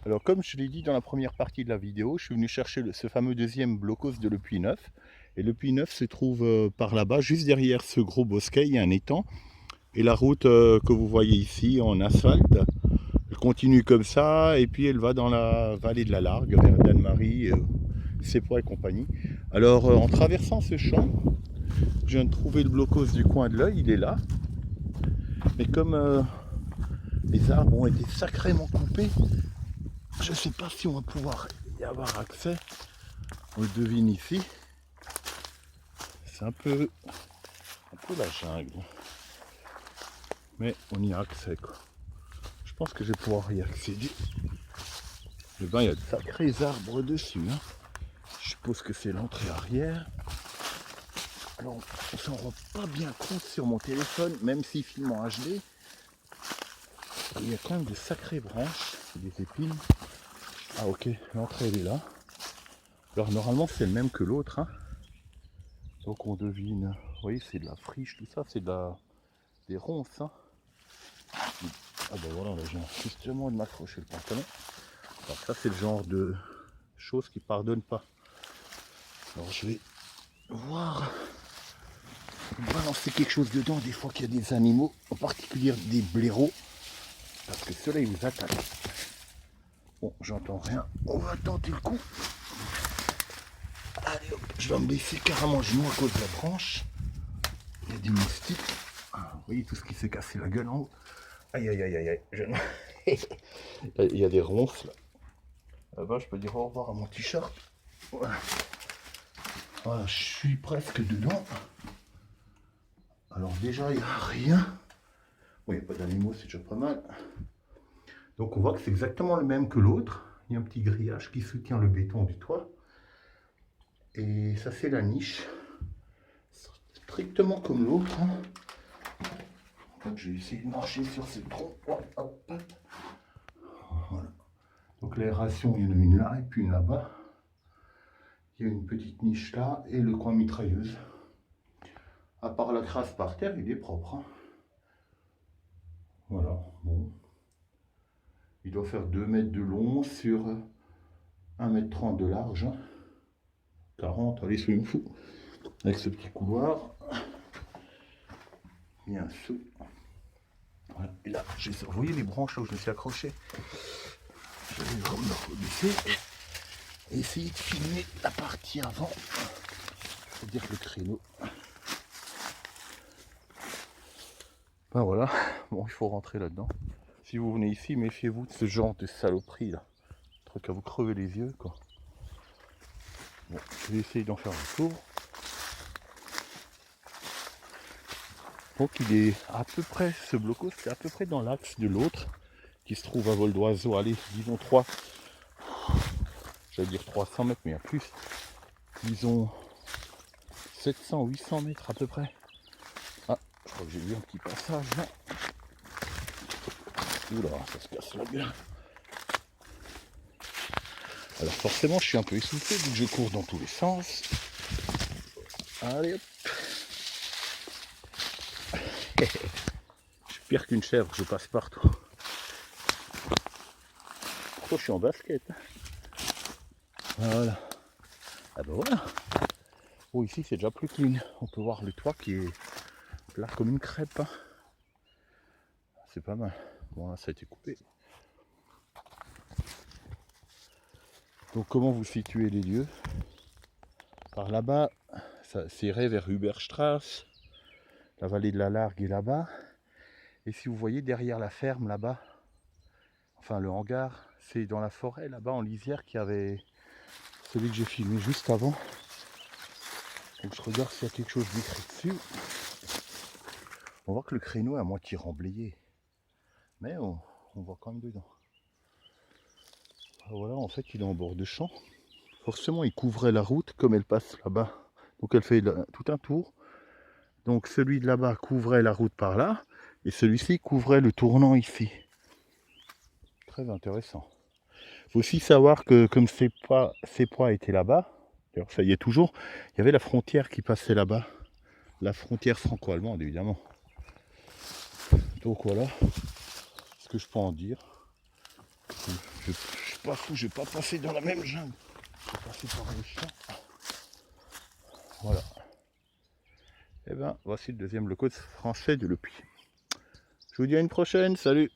Alors comme je l'ai dit dans la première partie de la vidéo, je suis venu chercher ce fameux deuxième blocos de Le Puy-Neuf. Et Le Puy-Neuf se trouve par là-bas, juste derrière ce gros bosquet, il y a un étang. Et la route que vous voyez ici en asphalte, elle continue comme ça, et puis elle va dans la vallée de la Largue, vers Danemarie, Sépois et compagnie. Alors en traversant ce champ, je viens de trouver le blocos du coin de l'œil, il est là. Mais comme les arbres ont été sacrément coupés, je ne sais pas si on va pouvoir y avoir accès. On le devine ici. C'est un peu la jungle. Mais on y a accès quoi. Je pense que je vais pouvoir y accéder. Le bain, il y a de sacrés arbres dessus. Hein. Je suppose que c'est l'entrée arrière. Alors on s'en rend pas bien compte sur mon téléphone, même s'il filme en HD. Il y a quand même de sacrées branches, des épines. Ah ok, l'entrée elle est là. Alors normalement c'est le même que l'autre. Hein. Donc on devine, vous voyez c'est de la friche, tout ça, c'est des ronces. Hein. Ah ben voilà, là j'ai justement de m'accrocher le pantalon. Alors ça c'est le genre de choses qui pardonnent pas. Alors je vais voir, balancer quelque chose dedans, des fois qu'il y a des animaux, en particulier des blaireaux, parce que ceux-là ils vous attaquent. Bon, j'entends rien, on va tenter le coup. Allez hop, je vais me baisser carrément genou à cause de la branche. Il y a des moustiques. Ah, vous voyez tout ce qui s'est cassé la gueule en haut. Aïe aïe aïe aïe aïe. Il y a des ronces là. Là-bas, je peux dire au revoir à mon t-shirt. Voilà. Voilà, je suis presque dedans. Alors déjà, il n'y a rien. Bon, il n'y a pas d'animaux, c'est déjà pas mal. Donc on voit que c'est exactement le même que l'autre. Il y a un petit grillage qui soutient le béton du toit. Et ça, c'est la niche. Strictement comme l'autre. Hein. Donc je vais essayer de marcher sur ce tronc. Hop, hop. Voilà. Donc l'aération, il y en a une là et puis une là-bas. Il y a une petite niche là et le coin mitrailleuse. À part la crasse par terre, il est propre. Hein. Voilà, bon. Il doit faire 2 mètres de long sur 1,30 m de large. 40, allez, soyons fous. Avec ce petit couloir. Il y a un saut. Voilà. Et là, vous voyez les branches là où je me suis accroché. Je vais vraiment me rebaisser et essayer de filmer la partie avant. C'est-à-dire le créneau. Ben voilà, bon, il faut rentrer là-dedans. Si vous venez ici, méfiez-vous de ce genre de saloperie là. Truc à vous crever les yeux quoi. Bon, je vais essayer d'en faire un tour. Donc il est à peu près, ce blocos, c'est à peu près dans l'axe de l'autre, qui se trouve à vol d'oiseau, allez, disons 3, j'allais dire 300 mètres, mais il y a plus. Disons 700, 800 mètres à peu près. Ah, je crois que j'ai vu un petit passage là. Oula, ça se casse la gueule. Alors forcément, je suis un peu essoufflé vu que je cours dans tous les sens. Allez hop. Je suis pire qu'une chèvre, je passe partout. Pourquoi je suis en basket? Voilà. Ah ben voilà. Oh, ici c'est déjà plus clean. On peut voir le toit qui est plat comme une crêpe. Hein. C'est pas mal. Bon là ça a été coupé. Donc comment vous situez les lieux? Par là-bas, ça irait vers Huberstrasse. La vallée de la Largue est là-bas. Et si vous voyez derrière la ferme là-bas, enfin le hangar, c'est dans la forêt là-bas en lisière qu'il y avait celui que j'ai filmé juste avant. Donc je regarde s'il y a quelque chose d'écrit dessus. On voit que le créneau est à moitié remblayé. Mais on voit quand même dedans. Voilà, en fait il est en bord de champ. Forcément il couvrait la route comme elle passe là-bas. Donc elle fait tout un tour. Donc celui de là-bas couvrait la route par là. Et celui-ci couvrait le tournant ici. Très intéressant. Il faut aussi savoir que comme Sépois était là-bas, d'ailleurs ça y est toujours, il y avait la frontière qui passait là-bas. La frontière franco-allemande évidemment. Donc voilà ce que je peux en dire. Je pas fou, je vais pas passer dans la même jungle. Je vais passer par les champs. Voilà. Et ben voici le deuxième loco français du Lopi. Je vous dis à une prochaine, salut!